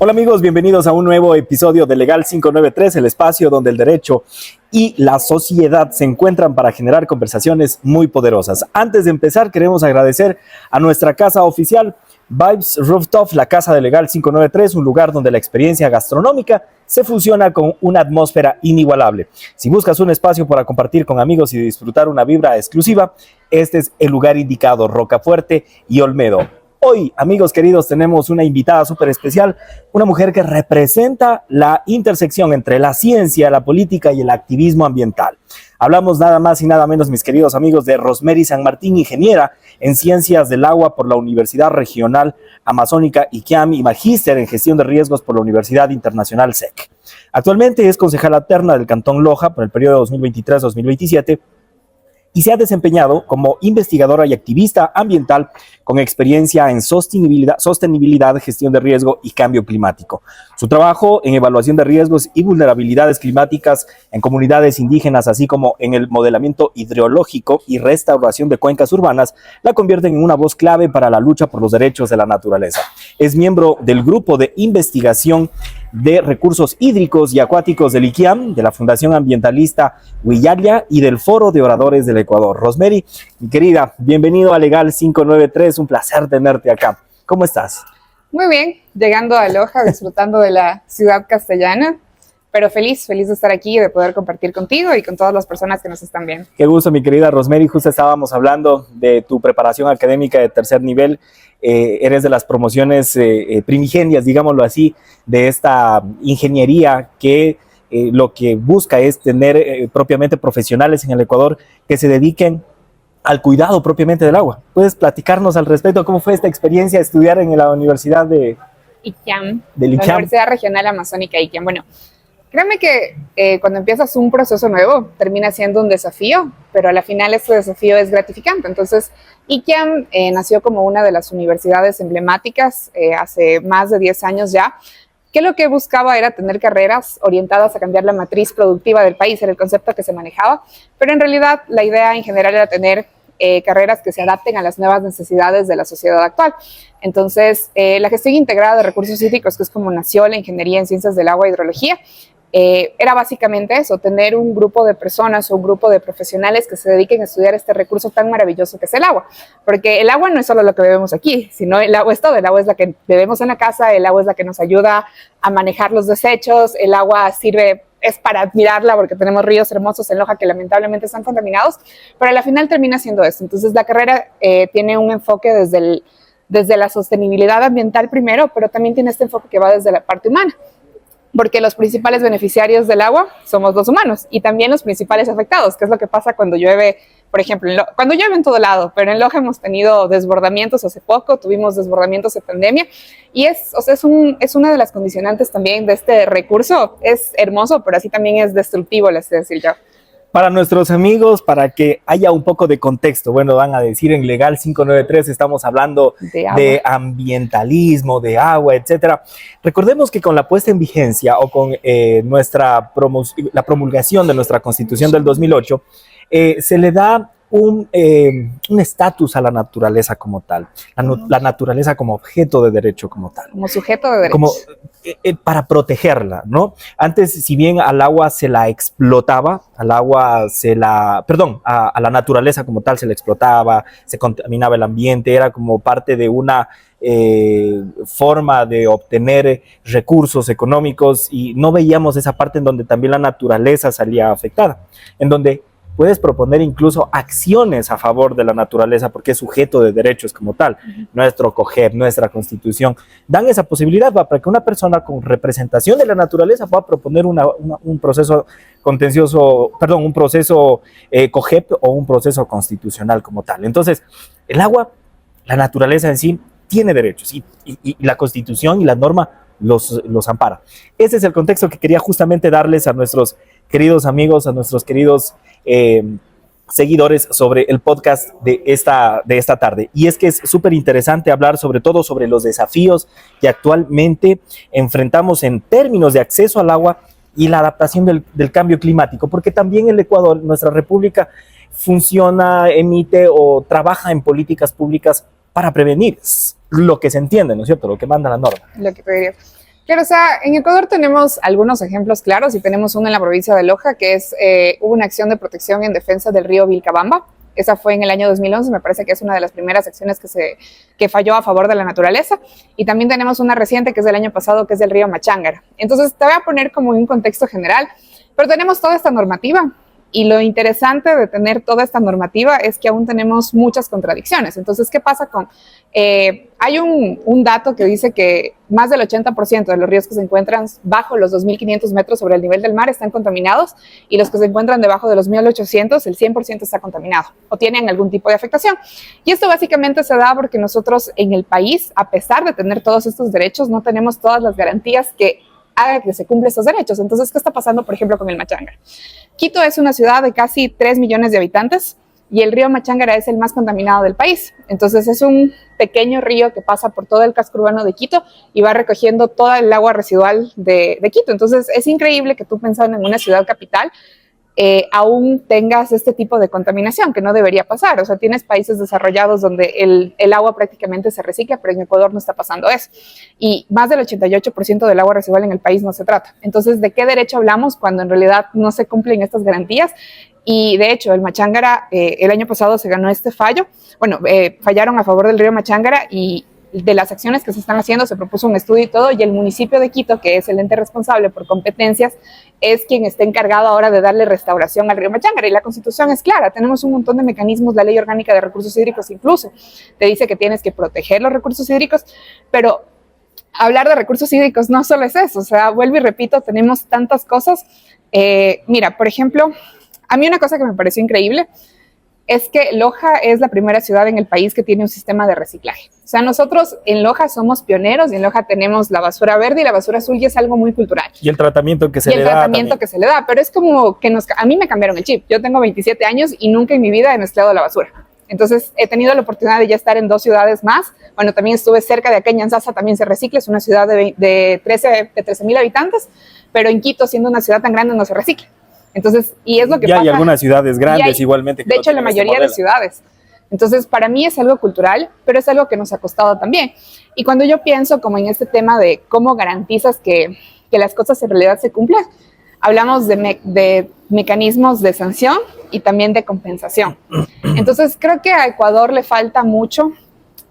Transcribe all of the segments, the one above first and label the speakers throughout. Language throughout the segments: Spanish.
Speaker 1: Hola amigos, bienvenidos a un nuevo episodio de Legal 593, el espacio donde el derecho y la sociedad se encuentran para generar conversaciones muy poderosas. Antes de empezar, queremos agradecer a nuestra casa oficial, Vibes Rooftop, la casa de Legal 593, un lugar donde la experiencia gastronómica se fusiona con una atmósfera inigualable. Si buscas un espacio para compartir con amigos y disfrutar una vibra exclusiva, este es el lugar indicado, Rocafuerte y Olmedo. Hoy, amigos queridos, tenemos una invitada súper especial, una mujer que representa la intersección entre la ciencia, la política y el activismo ambiental. Hablamos nada más y nada menos, mis queridos amigos, de Rosemary San Martín, ingeniera en Ciencias del Agua por la Universidad Regional Amazónica ICAM y magíster en Gestión de Riesgos por la Universidad Internacional SEC. Actualmente es concejala alterna del Cantón Loja por el periodo 2023-2027 y se ha desempeñado como investigadora y activista ambiental con experiencia en sostenibilidad, gestión de riesgo y cambio climático. Su trabajo en evaluación de riesgos y vulnerabilidades climáticas en comunidades indígenas, así como en el modelamiento hidrológico y restauración de cuencas urbanas, la convierten en una voz clave para la lucha por los derechos de la naturaleza. Es miembro del grupo de investigación de recursos hídricos y acuáticos del ICIAM, de la Fundación Ambientalista Huillalia y del Foro de Oradores del Ecuador. Rosemary, mi querida, bienvenido a Legal 593, un placer tenerte acá. ¿Cómo estás?
Speaker 2: Muy bien, llegando a Loja, disfrutando de la ciudad castellana, pero feliz de estar aquí y de poder compartir contigo y con todas las personas que nos están viendo.
Speaker 1: Qué gusto, mi querida Rosemary. Justo estábamos hablando de tu preparación académica de tercer nivel. Eres de las promociones primigenias, digámoslo así, de esta ingeniería que lo que busca es tener propiamente profesionales en el Ecuador que se dediquen al cuidado propiamente del agua. ¿Puedes platicarnos al respecto? ¿Cómo fue esta experiencia de estudiar en la Universidad de
Speaker 2: ICAM, la Universidad Regional Amazónica ICAM? Bueno, créeme que cuando empiezas un proceso nuevo termina siendo un desafío, pero a la final este desafío es gratificante. Entonces, ICAM nació como una de las universidades emblemáticas hace más de 10 años ya, que lo que buscaba era tener carreras orientadas a cambiar la matriz productiva del país, era el concepto que se manejaba, pero en realidad la idea en general era tener carreras que se adapten a las nuevas necesidades de la sociedad actual. Entonces, la gestión integrada de recursos hídricos, que es como nació la ingeniería en ciencias del agua e hidrología, era básicamente eso, tener un grupo de personas o un grupo de profesionales que se dediquen a estudiar este recurso tan maravilloso que es el agua, porque el agua no es solo lo que bebemos aquí, sino el agua es todo, el agua es la que bebemos en la casa, el agua es la que nos ayuda a manejar los desechos, el agua sirve, es para admirarla porque tenemos ríos hermosos en Loja que lamentablemente están contaminados, pero al final termina siendo eso. Entonces la carrera tiene un enfoque desde la sostenibilidad ambiental primero, pero también tiene este enfoque que va desde la parte humana, porque los principales beneficiarios del agua somos los humanos y también los principales afectados, que es lo que pasa cuando llueve, por ejemplo, cuando llueve en todo lado, pero en Loja hemos tenido desbordamientos hace poco, tuvimos desbordamientos de pandemia y es una de las condicionantes también de este recurso. Es hermoso, pero así también es destructivo, les decir yo.
Speaker 1: Para nuestros amigos, para que haya un poco de contexto, bueno, van a decir en Legal 593 estamos hablando de ambientalismo, de agua, etcétera. Recordemos que con la puesta en vigencia o con la promulgación de nuestra Constitución del 2008, se le da un estatus a la naturaleza como tal, la naturaleza como objeto de derecho como tal.
Speaker 2: Como sujeto de derecho.
Speaker 1: Como, para protegerla, ¿no? Antes, si bien al agua se la explotaba, a la naturaleza como tal se la explotaba, se contaminaba el ambiente, era como parte de una forma de obtener recursos económicos y no veíamos esa parte en donde también la naturaleza salía afectada, en donde puedes proponer incluso acciones a favor de la naturaleza porque es sujeto de derechos como tal. Nuestro COGEP, nuestra Constitución, dan esa posibilidad para que una persona con representación de la naturaleza pueda proponer un proceso contencioso, perdón, un proceso COGEP o un proceso constitucional como tal. Entonces, el agua, la naturaleza en sí, tiene derechos y la Constitución y la norma los ampara. Ese es el contexto que quería justamente darles a nuestros queridos amigos, a nuestros queridos seguidores sobre el podcast de esta tarde. Y es que es súper interesante hablar sobre todo sobre los desafíos que actualmente enfrentamos en términos de acceso al agua y la adaptación del cambio climático, porque también el Ecuador, nuestra república, funciona, emite o trabaja en políticas públicas para prevenir lo que se entiende, ¿no es cierto? Lo que manda la norma.
Speaker 2: Lo que te diría. Claro, o sea, en Ecuador tenemos algunos ejemplos claros y tenemos uno en la provincia de Loja, que es hubo una acción de protección en defensa del río Vilcabamba. Esa fue en el año 2011, me parece que es una de las primeras acciones que falló a favor de la naturaleza. Y también tenemos una reciente que es del año pasado, que es del río Machángara. Entonces, te voy a poner como un contexto general, pero tenemos toda esta normativa. Y lo interesante de tener toda esta normativa es que aún tenemos muchas contradicciones. Entonces, ¿qué pasa con...? Hay un dato que dice que más del 80% de los ríos que se encuentran bajo los 2.500 metros sobre el nivel del mar están contaminados y los que se encuentran debajo de los 1.800, el 100% está contaminado o tienen algún tipo de afectación. Y esto básicamente se da porque nosotros en el país, a pesar de tener todos estos derechos, no tenemos todas las garantías que haga que se cumplan estos derechos. Entonces, ¿qué está pasando, por ejemplo, con el Machángara? Quito es una ciudad de casi 3 millones de habitantes y el río Machángara es el más contaminado del país. Entonces, es un pequeño río que pasa por todo el casco urbano de Quito y va recogiendo toda el agua residual de Quito. Entonces, es increíble que tú pensando en una ciudad capital, aún tengas este tipo de contaminación, que no debería pasar. O sea, tienes países desarrollados donde el agua prácticamente se recicla, pero en Ecuador no está pasando eso. Y más del 88% del agua residual en el país no se trata. Entonces, ¿de qué derecho hablamos cuando en realidad no se cumplen estas garantías? Y de hecho, el Machángara, el año pasado se ganó este fallo. Bueno, fallaron a favor del río Machángara y de las acciones que se están haciendo se propuso un estudio y todo, y el municipio de Quito, que es el ente responsable por competencias, es quien está encargado ahora de darle restauración al río Machángara. Y la Constitución es clara, tenemos un montón de mecanismos, la Ley Orgánica de Recursos Hídricos incluso te dice que tienes que proteger los recursos hídricos, pero hablar de recursos hídricos no solo es eso, o sea, vuelvo y repito, tenemos tantas cosas. Mira, por ejemplo, a mí una cosa que me pareció increíble es que Loja es la primera ciudad en el país que tiene un sistema de reciclaje. O sea, nosotros en Loja somos pioneros y en Loja tenemos la basura verde y la basura azul y es algo muy cultural.
Speaker 1: Y el tratamiento que se le da. Y el
Speaker 2: tratamiento que se le da, pero es como que a mí me cambiaron el chip. Yo tengo 27 años y nunca en mi vida he mezclado la basura. Entonces, he tenido la oportunidad de ya estar en 2 ciudades más. Bueno, también estuve cerca de acá en Yantzaza, también se recicla. Es una ciudad de 13,000 habitantes, pero en Quito, siendo una ciudad tan grande, no se recicla. Entonces, y es lo que
Speaker 1: ya
Speaker 2: pasa.
Speaker 1: Hay algunas ciudades grandes igualmente.
Speaker 2: De hecho, la mayoría de ciudades. Entonces, para mí es algo cultural, pero es algo que nos ha costado también. Y cuando yo pienso como en este tema de cómo garantizas que las cosas en realidad se cumplan, hablamos de mecanismos de sanción y también de compensación. Entonces, creo que a Ecuador le falta mucho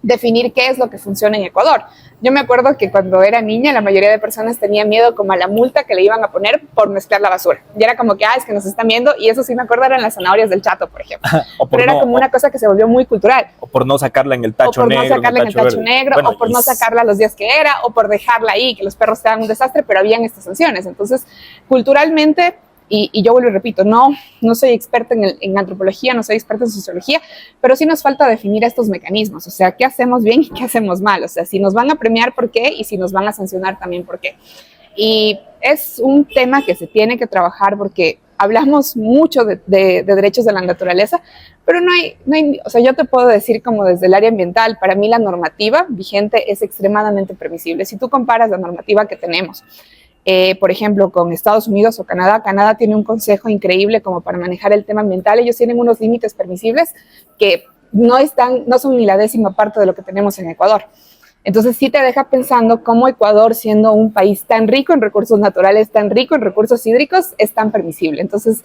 Speaker 2: definir qué es lo que funciona en Ecuador. Yo me acuerdo que cuando era niña la mayoría de personas tenían miedo como a la multa que le iban a poner por mezclar la basura. Y era como que, es que nos están viendo, y eso sí me acuerdo eran las zanahorias del Chato, por ejemplo. Pero era como una cosa que se volvió muy cultural.
Speaker 1: O por no sacarla en el tacho negro.
Speaker 2: O por no sacarla en el tacho negro, bueno, o por no sacarla los días que era, o por dejarla ahí, que los perros te dan un desastre, pero habían estas sanciones. Entonces, culturalmente... Y yo vuelvo y repito, no soy experta en antropología, no soy experta en sociología, pero sí nos falta definir estos mecanismos, o sea, qué hacemos bien y qué hacemos mal, o sea, si nos van a premiar, ¿por qué? Y si nos van a sancionar también, ¿por qué? Y es un tema que se tiene que trabajar porque hablamos mucho de derechos de la naturaleza, pero no hay, o sea, yo te puedo decir como desde el área ambiental, para mí la normativa vigente es extremadamente permisible. Si tú comparas la normativa que tenemos, por ejemplo, con Estados Unidos o Canadá. Canadá tiene un consejo increíble como para manejar el tema ambiental. Ellos tienen unos límites permisibles que no son ni la 10ª parte de lo que tenemos en Ecuador. Entonces sí te deja pensando cómo Ecuador, siendo un país tan rico en recursos naturales, tan rico en recursos hídricos, es tan permisible. Entonces,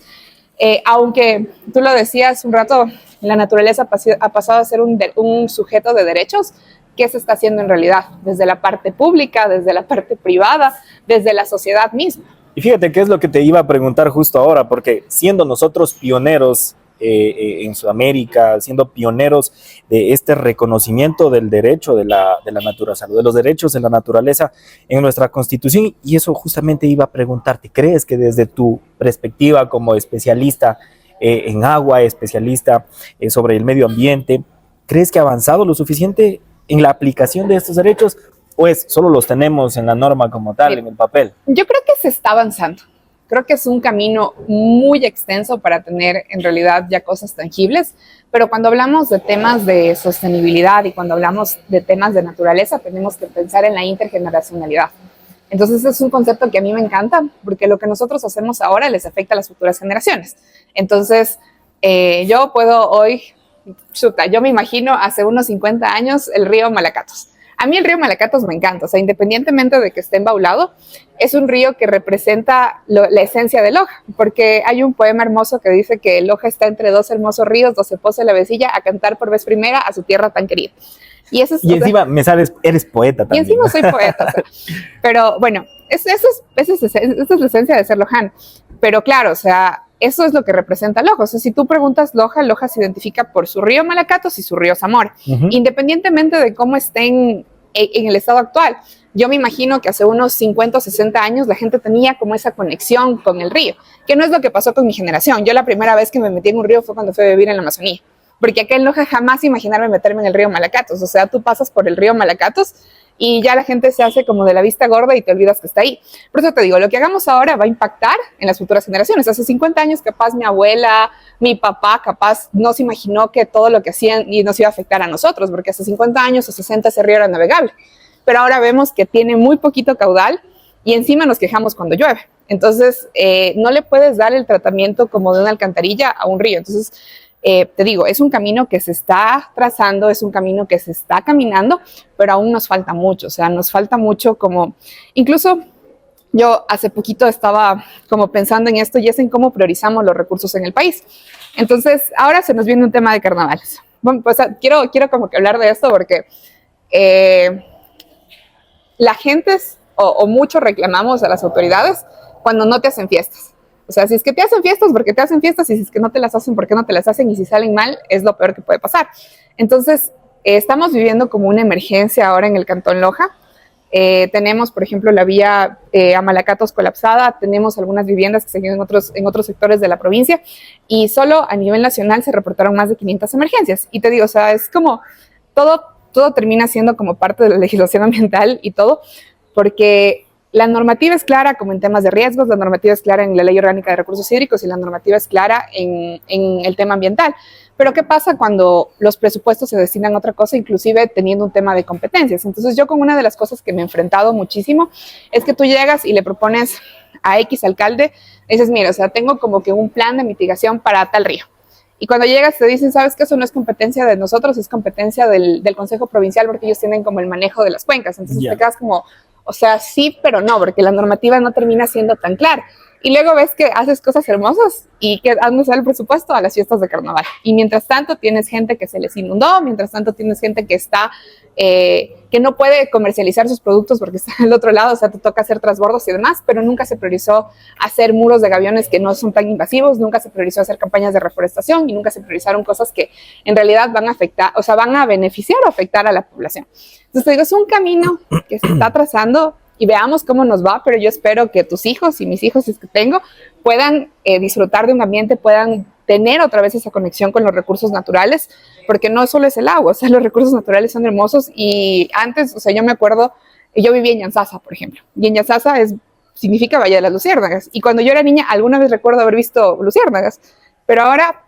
Speaker 2: aunque tú lo decías un rato, la naturaleza ha pasado a ser un sujeto de derechos, ¿qué se está haciendo en realidad? Desde la parte pública, desde la parte privada, desde la sociedad misma.
Speaker 1: Y fíjate qué es lo que te iba a preguntar justo ahora, porque siendo nosotros pioneros en Sudamérica, siendo pioneros de este reconocimiento del derecho de la naturaleza, de los derechos de la naturaleza en nuestra Constitución, y eso justamente iba a preguntarte, ¿crees que desde tu perspectiva como especialista en agua, especialista sobre el medio ambiente, crees que ha avanzado lo suficiente en la aplicación de estos derechos, o solo los tenemos en la norma como tal, en el papel?
Speaker 2: Yo creo que se está avanzando. Creo que es un camino muy extenso para tener en realidad ya cosas tangibles, pero cuando hablamos de temas de sostenibilidad y cuando hablamos de temas de naturaleza, tenemos que pensar en la intergeneracionalidad. Entonces es un concepto que a mí me encanta, porque lo que nosotros hacemos ahora les afecta a las futuras generaciones. Entonces, yo puedo hoy... yo me imagino hace unos 50 años el río Malacatos. a mí el río Malacatos me encanta, o sea, independientemente de que esté embaulado, es un río que representa la esencia de Loja, porque hay un poema hermoso que dice que Loja está entre dos hermosos ríos, donde se posa la vecilla a cantar por vez primera a su tierra tan querida. Y
Speaker 1: encima me sabes, eres poeta también.
Speaker 2: Y encima soy poeta, o sea, pero bueno, esa es la esencia de ser lojano. Pero claro, o sea, eso es lo que representa Loja. O sea, si tú preguntas Loja, Loja se identifica por su río Malacatos y su río Zamora, independientemente de cómo estén en el estado actual. Yo me imagino que hace unos 50 o 60 años la gente tenía como esa conexión con el río, que no es lo que pasó con mi generación. Yo la primera vez que me metí en un río fue cuando fui a vivir en la Amazonía, porque acá en Loja jamás imaginarme meterme en el río Malacatos. O sea, tú pasas por el río Malacatos y ya la gente se hace como de la vista gorda y te olvidas que está ahí. Por eso te digo, lo que hagamos ahora va a impactar en las futuras generaciones. Hace 50 años capaz mi abuela, mi papá capaz no se imaginó que todo lo que hacían y nos iba a afectar a nosotros, porque hace 50 años o 60 ese río era navegable. Pero ahora vemos que tiene muy poquito caudal y encima nos quejamos cuando llueve. Entonces, no le puedes dar el tratamiento como de una alcantarilla a un río. Entonces, te digo, es un camino que se está trazando, es un camino que se está caminando, pero aún nos falta mucho. O sea, nos falta mucho como, incluso yo hace poquito estaba como pensando en esto y es en cómo priorizamos los recursos en el país. Entonces, ahora se nos viene un tema de carnavales. Bueno, pues quiero como que hablar de esto porque la gente o mucho reclamamos a las autoridades cuando no te hacen fiestas. O sea, si es que te hacen fiestas, porque te hacen fiestas, y si es que no te las hacen, porque no te las hacen, y si salen mal, es lo peor que puede pasar. Entonces, estamos viviendo como una emergencia ahora en el Cantón Loja. Tenemos, por ejemplo, la vía a Malacatos colapsada, tenemos algunas viviendas que se viven en otros sectores de la provincia, y solo a nivel nacional se reportaron más de 500 emergencias. Y te digo, o sea, es como todo termina siendo como parte de la legislación ambiental y todo, porque la normativa es clara como en temas de riesgos, la normativa es clara en la Ley Orgánica de Recursos Hídricos y la normativa es clara en el tema ambiental. Pero ¿qué pasa cuando los presupuestos se destinan a otra cosa, inclusive teniendo un tema de competencias? Entonces yo con una de las cosas que me he enfrentado muchísimo es que tú llegas y le propones a X alcalde, dices, mira, o sea, tengo como que un plan de mitigación para tal río. Y cuando llegas te dicen, sabes que eso no es competencia de nosotros, es competencia del Consejo Provincial porque ellos tienen como el manejo de las cuencas. Entonces te quedas como, o sea, sí, pero no, porque la normativa no termina siendo tan clara. Y luego ves que haces cosas hermosas y que has usado el presupuesto a las fiestas de carnaval. Y mientras tanto tienes gente que se les inundó, mientras tanto tienes gente que está, que no puede comercializar sus productos porque está al otro lado, o sea, te toca hacer transbordos y demás, pero nunca se priorizó hacer muros de gaviones que no son tan invasivos, nunca se priorizó hacer campañas de reforestación y nunca se priorizaron cosas que en realidad van a afectar, o sea, van a beneficiar o afectar a la población. Entonces te digo, es un camino que se está trazando y veamos cómo nos va, pero yo espero que tus hijos y mis hijos, si es que tengo, puedan disfrutar de un ambiente, puedan tener otra vez esa conexión con los recursos naturales, porque no solo es el agua, o sea, los recursos naturales son hermosos y antes, o sea, yo me acuerdo, yo vivía en Yanzasa, por ejemplo, y en Yanzasa significa Valle de las Luciérnagas, y cuando yo era niña alguna vez recuerdo haber visto luciérnagas, pero ahora,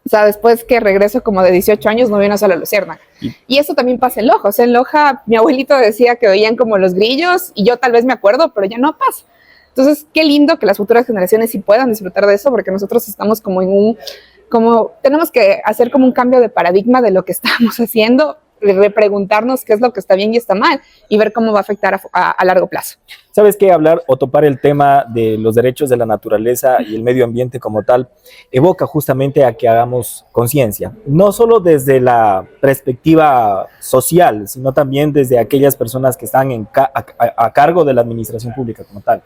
Speaker 2: o sea, después que regreso como de 18 años no vi una sola luciérnaga. Y eso también pasa en Loja. O sea, en Loja mi abuelito decía que veían como los grillos y yo tal vez me acuerdo, pero ya no pasa. Entonces, qué lindo que las futuras generaciones sí puedan disfrutar de eso, porque nosotros estamos como tenemos que hacer como un cambio de paradigma de lo que estamos haciendo, repreguntarnos qué es lo que está bien y está mal y ver cómo va a afectar a largo plazo.
Speaker 1: ¿Sabes qué? Hablar o topar el tema de los derechos de la naturaleza y el medio ambiente como tal evoca justamente a que hagamos conciencia, no solo desde la perspectiva social, sino también desde aquellas personas que están a cargo de la administración pública como tal.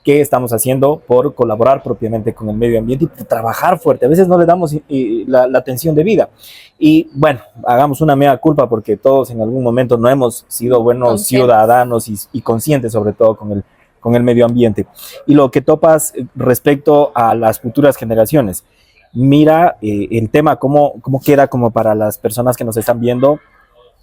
Speaker 1: ¿Qué estamos haciendo por colaborar propiamente con el medio ambiente y por trabajar fuerte? A veces no le damos la atención debida. Y bueno, hagamos una mea culpa porque todos en algún momento no hemos sido buenos ciudadanos y conscientes sobre todo con el medio ambiente. Y lo que topas respecto a las futuras generaciones, mira el tema, cómo queda como para las personas que nos están viendo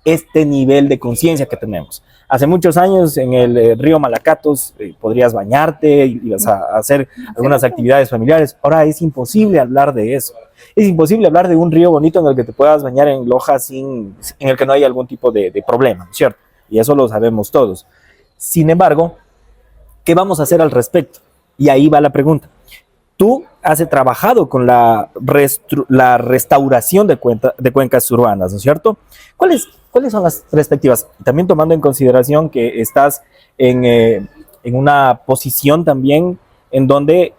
Speaker 1: este nivel de conciencia que tenemos. Hace muchos años en el río Malacatos podrías bañarte, ibas a hacer algunas actividades familiares. Ahora es imposible hablar de eso. Es imposible hablar de un río bonito en el que te puedas bañar en Loja en el que no hay algún tipo de problema, ¿cierto? Y eso lo sabemos todos. Sin embargo, ¿qué vamos a hacer al respecto? Y ahí va la pregunta. Tú has trabajado con la restauración de cuencas urbanas, ¿no es cierto? ¿Cuáles son las perspectivas? También tomando en consideración que estás en una posición también en donde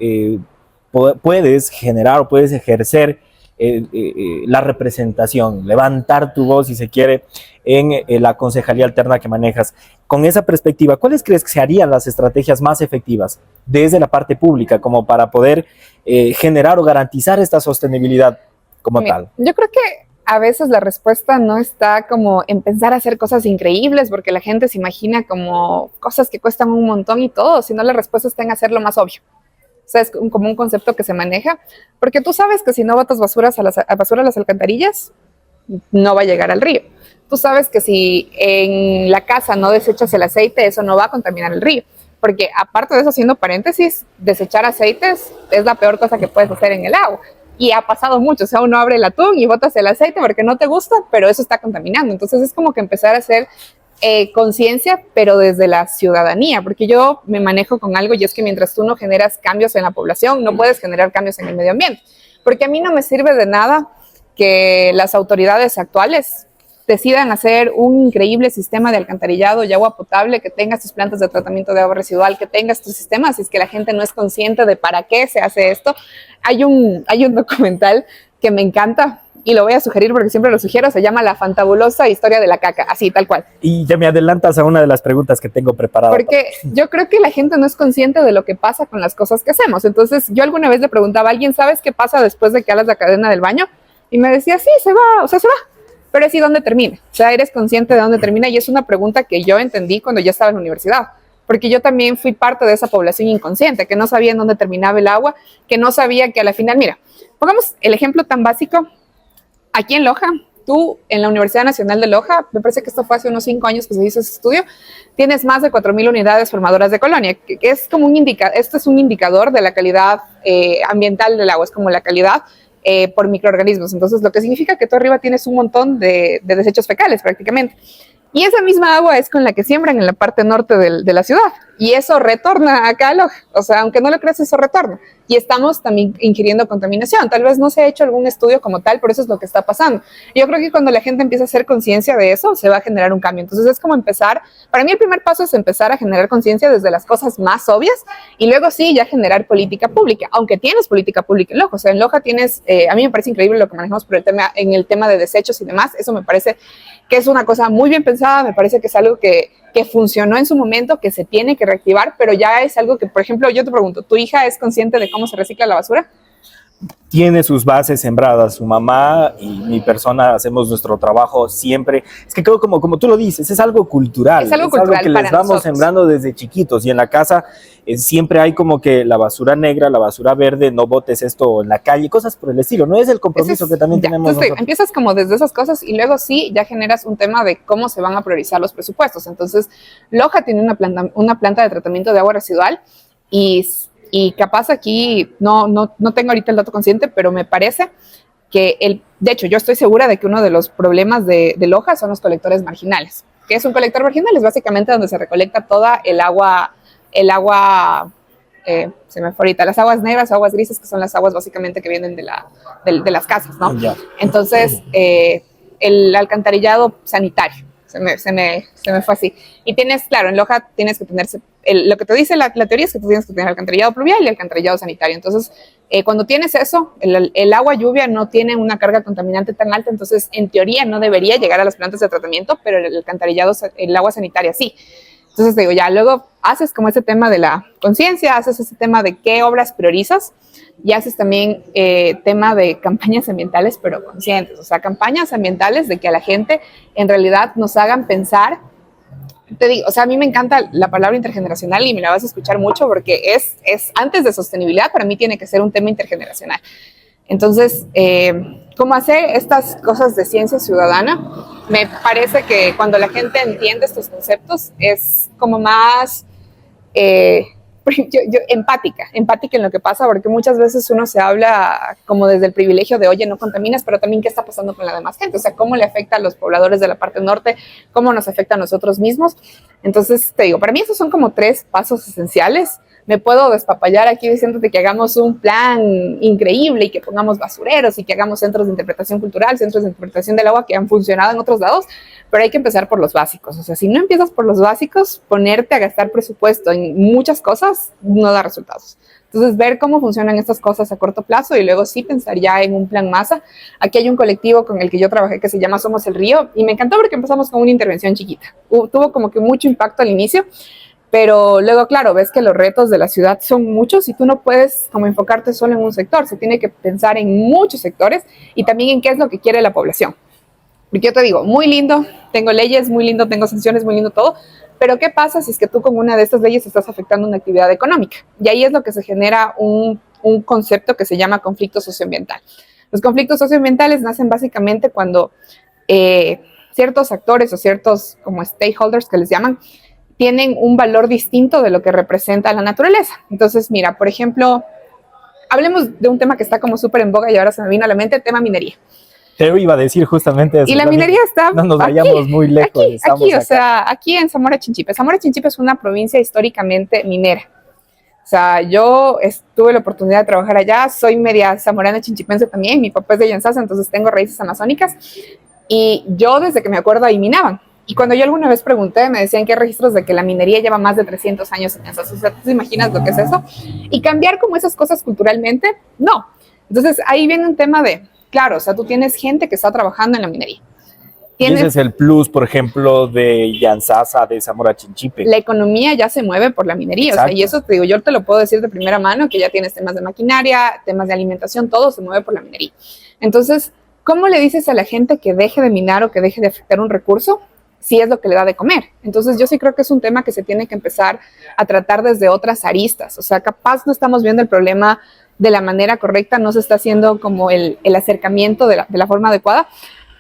Speaker 1: puedes generar o puedes ejercer la representación, levantar tu voz, si se quiere, en la concejalía alterna que manejas. Con esa perspectiva, ¿cuáles crees que serían las estrategias más efectivas desde la parte pública como para poder generar o garantizar esta sostenibilidad como tal?
Speaker 2: Yo creo que a veces la respuesta no está como en pensar hacer cosas increíbles, porque la gente se imagina como cosas que cuestan un montón y todo, sino la respuesta está en hacer lo más obvio. O sea, es como un concepto que se maneja, porque tú sabes que si no botas basura a las alcantarillas, no va a llegar al río. Tú sabes que si en la casa no desechas el aceite, eso no va a contaminar el río. Porque aparte de eso, haciendo paréntesis, desechar aceites es la peor cosa que puedes hacer en el agua. Y ha pasado mucho, o sea, uno abre el atún y botas el aceite porque no te gusta, pero eso está contaminando. Entonces es como que empezar a hacer conciencia, pero desde la ciudadanía, porque yo me manejo con algo y es que mientras tú no generas cambios en la población, no puedes generar cambios en el medio ambiente, porque a mí no me sirve de nada que las autoridades actuales decidan hacer un increíble sistema de alcantarillado y agua potable, que tenga sus plantas de tratamiento de agua residual, que tenga estos sistemas, y es que la gente no es consciente de para qué se hace esto. Hay un documental que me encanta, y lo voy a sugerir porque siempre lo sugiero, se llama La fantabulosa historia de la caca, así, tal cual.
Speaker 1: Y ya me adelantas a una de las preguntas que tengo preparada.
Speaker 2: Porque yo creo que la gente no es consciente de lo que pasa con las cosas que hacemos. Entonces, yo alguna vez le preguntaba a alguien, ¿sabes qué pasa después de que hagas la cadena del baño? Y me decía, sí, se va, o sea, se va. Pero es, ¿y dónde termina? O sea, ¿eres consciente de dónde termina? Y es una pregunta que yo entendí cuando ya estaba en la universidad. Porque yo también fui parte de esa población inconsciente, que no sabía en dónde terminaba el agua, que no sabía que a la final, mira, pongamos el ejemplo tan básico. Aquí en Loja, tú en la Universidad Nacional de Loja, me parece que esto fue hace unos 5 años que se hizo ese estudio, tienes más de 4,000 unidades formadoras de colonia, que es como esto es un indicador de la calidad ambiental del agua, es como la calidad por microorganismos. Entonces, lo que significa que tú arriba tienes un montón de desechos fecales prácticamente. Y esa misma agua es con la que siembran en la parte norte de la ciudad. Y eso retorna acá a Loja. O sea, aunque no lo creas, eso retorna. Y estamos también ingiriendo contaminación. Tal vez no se ha hecho algún estudio como tal, pero eso es lo que está pasando. Yo creo que cuando la gente empieza a hacer conciencia de eso, se va a generar un cambio. Entonces es como empezar, para mí el primer paso es empezar a generar conciencia desde las cosas más obvias y luego sí ya generar política pública. Aunque tienes política pública en Loja. O sea, en Loja tienes, a mí me parece increíble lo que manejamos por en el tema de desechos y demás. Eso me parece que es una cosa muy bien pensada, me parece que es algo que funcionó en su momento, que se tiene que reactivar, pero ya es algo que, por ejemplo, yo te pregunto, ¿tu hija es consciente de cómo se recicla la basura?
Speaker 1: Tiene sus bases sembradas, su mamá y mi persona hacemos nuestro trabajo siempre. Es que creo como tú lo dices, es algo cultural.
Speaker 2: Es algo cultural
Speaker 1: que les vamos sembrando desde chiquitos y en la casa siempre hay como que la basura negra, la basura verde, no botes esto en la calle, cosas por el estilo. No es el compromiso que también tenemos
Speaker 2: nosotros. Empiezas como desde esas cosas y luego sí ya generas un tema de cómo se van a priorizar los presupuestos. Entonces, Loja tiene una planta de tratamiento de agua residual y capaz aquí, no tengo ahorita el dato consciente, pero me parece que de hecho, yo estoy segura de que uno de los problemas de Loja son los colectores marginales. ¿Qué es un colector marginal? Es básicamente donde se recolecta toda el agua, se me fue ahorita, las aguas negras o aguas grises, que son las aguas básicamente que vienen de las casas, ¿no? Yeah. Entonces, el alcantarillado sanitario. Se me fue así. Y tienes, claro, en Loja tienes que tener, lo que te dice la teoría es que tú tienes que tener alcantarillado pluvial y alcantarillado sanitario. Entonces, cuando tienes eso, el agua lluvia no tiene una carga contaminante tan alta, entonces en teoría no debería llegar a las plantas de tratamiento, pero el alcantarillado, el agua sanitaria sí. Entonces digo, ya luego haces como ese tema de la conciencia, haces ese tema de qué obras priorizas y haces también tema de campañas ambientales, pero conscientes. O sea, campañas ambientales de que a la gente en realidad nos hagan pensar. Te digo, o sea, a mí me encanta la palabra intergeneracional y me la vas a escuchar mucho porque es antes de sostenibilidad, para mí tiene que ser un tema intergeneracional. Entonces, ¿cómo hacer estas cosas de ciencia ciudadana? Me parece que cuando la gente entiende estos conceptos es como más empática en lo que pasa, porque muchas veces uno se habla como desde el privilegio de, oye, no contaminas, pero también qué está pasando con la demás gente, o sea, cómo le afecta a los pobladores de la parte norte, cómo nos afecta a nosotros mismos. Entonces, te digo, para mí esos son como 3 pasos esenciales. me puedo despapallar aquí diciéndote que hagamos un plan increíble y que pongamos basureros y que hagamos centros de interpretación cultural, centros de interpretación del agua que han funcionado en otros lados, pero hay que empezar por los básicos. O sea, si no empiezas por los básicos, ponerte a gastar presupuesto en muchas cosas no da resultados. Entonces, ver cómo funcionan estas cosas a corto plazo y luego sí pensar ya en un plan masa. Aquí hay un colectivo con el que yo trabajé que se llama Somos el Río y me encantó porque empezamos con una intervención chiquita. Tuvo como que mucho impacto al inicio, pero luego, claro, ves que los retos de la ciudad son muchos y tú no puedes como enfocarte solo en un sector. Se tiene que pensar en muchos sectores y también en qué es lo que quiere la población. Porque yo te digo, muy lindo, tengo leyes, muy lindo, tengo sanciones, muy lindo todo, pero ¿qué pasa si es que tú con una de estas leyes estás afectando una actividad económica? Y ahí es lo que se genera un concepto que se llama conflicto socioambiental. Los conflictos socioambientales nacen básicamente cuando ciertos actores o ciertos como stakeholders que les llaman, tienen un valor distinto de lo que representa la naturaleza. Entonces, mira, por ejemplo, hablemos de un tema que está como súper en boga y ahora se me vino a la mente, el tema minería.
Speaker 1: Te iba a decir justamente eso.
Speaker 2: Y la minería está
Speaker 1: no nos vayamos muy lejos.
Speaker 2: Aquí, o sea, aquí en Zamora Chinchipe. Zamora Chinchipe es una provincia históricamente minera. O sea, yo tuve la oportunidad de trabajar allá, soy media zamorana chinchipense también, mi papá es de Yanzasa, entonces tengo raíces amazónicas. Y yo desde que me acuerdo ahí minaban. Y cuando yo alguna vez pregunté, me decían que hay registros de que la minería lleva más de 300 años en Yanzasa. O sea, ¿tú te imaginas lo que es eso? Y cambiar como esas cosas culturalmente, no. Entonces ahí viene un tema de... Claro, o sea, tú tienes gente que está trabajando en la minería.
Speaker 1: Y ese es el plus, por ejemplo, de Yanzasa, de Zamora Chinchipe.
Speaker 2: La economía ya se mueve por la minería. O sea, y eso te digo, yo te lo puedo decir de primera mano, que ya tienes temas de maquinaria, temas de alimentación, todo se mueve por la minería. Entonces, ¿cómo le dices a la gente que deje de minar o que deje de afectar un recurso si es lo que le da de comer? Entonces, yo sí creo que es un tema que se tiene que empezar a tratar desde otras aristas. O sea, capaz no estamos viendo el problema de la manera correcta, no se está haciendo como el acercamiento de la forma adecuada,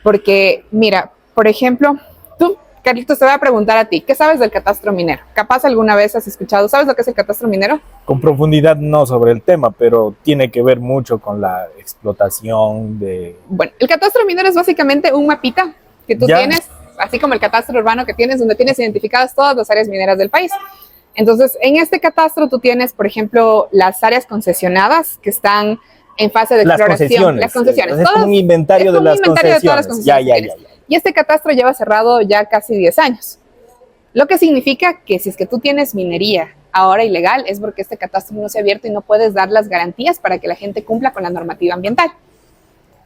Speaker 2: porque mira, por ejemplo, tú, Carlitos, te voy a preguntar a ti, ¿qué sabes del catastro minero? Capaz alguna vez has escuchado, ¿sabes lo que es el catastro minero?
Speaker 1: Con profundidad no sobre el tema, pero tiene que ver mucho con la explotación de...
Speaker 2: Bueno, el catastro minero es básicamente un mapita que tú tienes, así como el catastro urbano que tienes, donde tienes identificadas todas las áreas mineras del país. Entonces, en este catastro tú tienes, por ejemplo, las áreas concesionadas que están en fase de exploración. Las concesiones.
Speaker 1: Es como un inventario de las concesiones.
Speaker 2: Todas las concesiones. Y este catastro lleva cerrado ya casi 10 años. Lo que significa que si es que tú tienes minería ahora ilegal, es porque este catastro no se ha abierto y no puedes dar las garantías para que la gente cumpla con la normativa ambiental.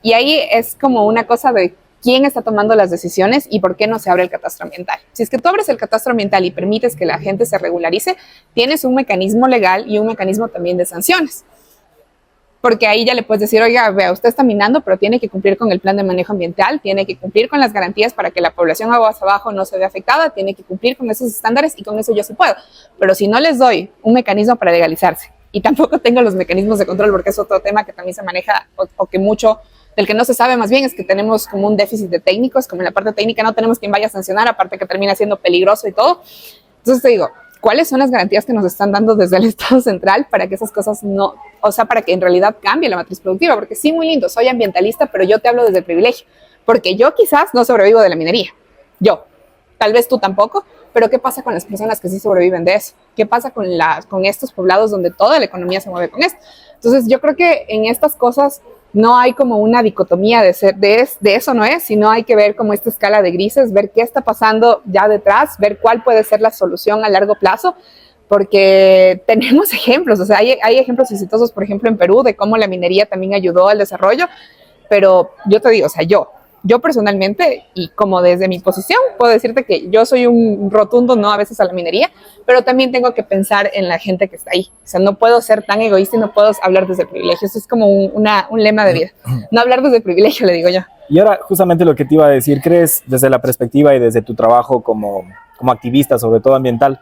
Speaker 2: Y ahí es como una cosa de quién está tomando las decisiones y por qué no se abre el catastro ambiental. Si es que tú abres el catastro ambiental y permites que la gente se regularice, tienes un mecanismo legal y un mecanismo también de sanciones. Porque ahí ya le puedes decir, oiga, vea, usted está minando, pero tiene que cumplir con el plan de manejo ambiental, tiene que cumplir con las garantías para que la población aguas abajo no se vea afectada, tiene que cumplir con esos estándares y con eso yo sí puedo. Pero si no les doy un mecanismo para legalizarse y tampoco tengo los mecanismos de control, porque es otro tema que también se maneja o que mucho del que no se sabe más bien es que tenemos como un déficit de técnicos, como en la parte técnica no tenemos quien vaya a sancionar, aparte que termina siendo peligroso y todo. Entonces te digo, ¿cuáles son las garantías que nos están dando desde el Estado central para que esas cosas no, o sea, para que en realidad cambie la matriz productiva? Porque sí, muy lindo, soy ambientalista, pero yo te hablo desde el privilegio, porque yo quizás no sobrevivo de la minería, yo, tal vez tú tampoco, pero ¿qué pasa con las personas que sí sobreviven de eso? ¿Qué pasa con estos poblados donde toda la economía se mueve con esto? Entonces yo creo que en estas cosas no hay como una dicotomía de eso no es, sino hay que ver como esta escala de grises, ver qué está pasando ya detrás, ver cuál puede ser la solución a largo plazo, porque tenemos ejemplos, o sea, hay ejemplos exitosos, por ejemplo, en Perú, de cómo la minería también ayudó al desarrollo, pero yo te digo, o sea, yo personalmente, y como desde mi posición, puedo decirte que yo soy un rotundo no a veces a la minería, pero también tengo que pensar en la gente que está ahí. O sea, no puedo ser tan egoísta y no puedo hablar desde el privilegio. Eso es como un lema de vida. No hablar desde el privilegio, le digo yo.
Speaker 1: Y ahora, justamente lo que te iba a decir, ¿crees desde la perspectiva y desde tu trabajo como activista, sobre todo ambiental,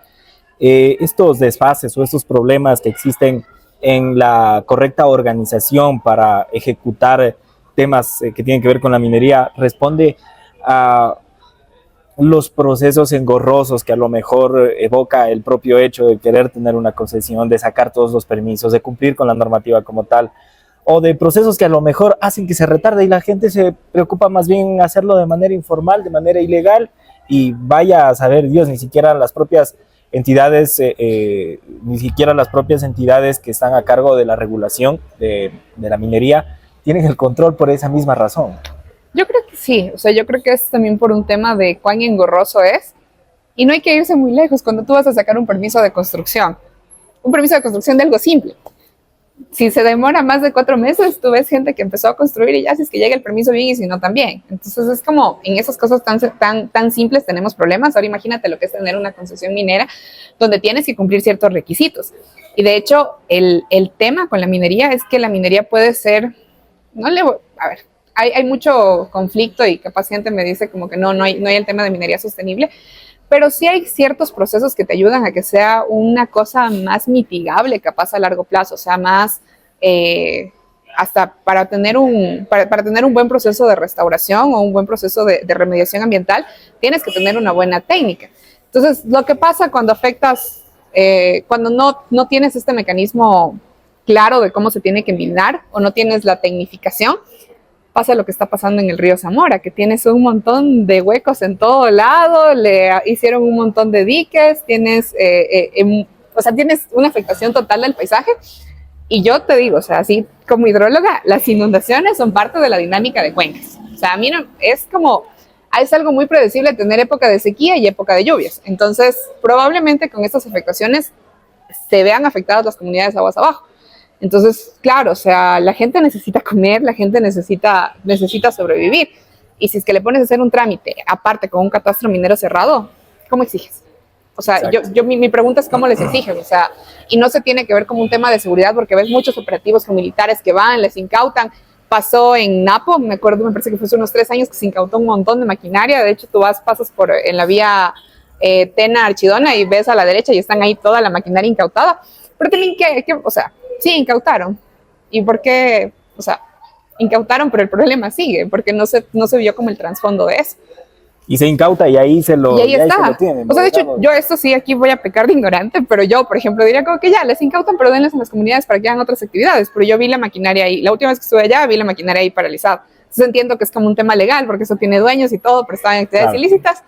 Speaker 1: estos desfases o estos problemas que existen en la correcta organización para ejecutar temas que tienen que ver con la minería, responde a los procesos engorrosos que a lo mejor evoca el propio hecho de querer tener una concesión, de sacar todos los permisos, de cumplir con la normativa como tal, o de procesos que a lo mejor hacen que se retarde y la gente se preocupa más bien en hacerlo de manera informal, de manera ilegal, y vaya a saber Dios, ni siquiera las propias entidades, ni siquiera las propias entidades que están a cargo de la regulación de la minería tienen el control por esa misma razón.
Speaker 2: Yo creo que sí, o sea, yo creo que es también por un tema de cuán engorroso es, y no hay que irse muy lejos cuando tú vas a sacar un permiso de construcción de algo simple. Si se demora más de 4 meses, tú ves gente que empezó a construir y ya, si es que llega el permiso bien y si no también. Entonces es como en esas cosas tan simples tenemos problemas. Ahora imagínate lo que es tener una concesión minera donde tienes que cumplir ciertos requisitos. Y de hecho, el tema con la minería es que la minería puede ser, hay mucho conflicto y capaz gente me dice como que no hay el tema de minería sostenible, pero sí hay ciertos procesos que te ayudan a que sea una cosa más mitigable, capaz a largo plazo, o sea, más hasta para tener un buen proceso de restauración o un buen proceso de remediación ambiental, tienes que tener una buena técnica. Entonces, lo que pasa cuando afectas, cuando no tienes este mecanismo claro de cómo se tiene que minar o no tienes la tecnificación, pasa lo que está pasando en el río Zamora, que tienes un montón de huecos en todo lado, le hicieron un montón de diques, tienes una afectación total del paisaje. Y yo te digo, o sea, así como hidróloga, las inundaciones son parte de la dinámica de cuencas. O sea, a mí es algo muy predecible tener época de sequía y época de lluvias. Entonces, probablemente con estas afectaciones se vean afectadas las comunidades aguas abajo. Entonces, claro, o sea, la gente necesita comer, la gente necesita sobrevivir. Y si es que le pones a hacer un trámite, aparte con un catastro minero cerrado, ¿cómo exiges? O sea, mi pregunta es cómo les exigen, o sea, y no se tiene que ver como un tema de seguridad, porque ves muchos operativos con militares que van, les incautan. Pasó en Napo, me parece que fue hace unos 3 años que se incautó un montón de maquinaria. De hecho, tú pasas en la vía Tena Archidona y ves a la derecha y están ahí toda la maquinaria incautada. Pero también, o sea, sí, incautaron. ¿Y por qué? O sea, incautaron, pero el problema sigue, porque no se vio como el trasfondo de eso.
Speaker 1: Y se incauta y ahí se lo,
Speaker 2: y ahí está.
Speaker 1: Se lo tienen.
Speaker 2: O sea, de hecho, yo esto sí, aquí voy a pecar de ignorante, pero yo, por ejemplo, diría como que ya, les incautan, pero denles en las comunidades para que hagan otras actividades. Pero yo vi la maquinaria ahí, la última vez que estuve allá, vi la maquinaria ahí paralizada. Entonces entiendo que es como un tema legal, porque eso tiene dueños y todo, pero estaban en actividades ilícitas.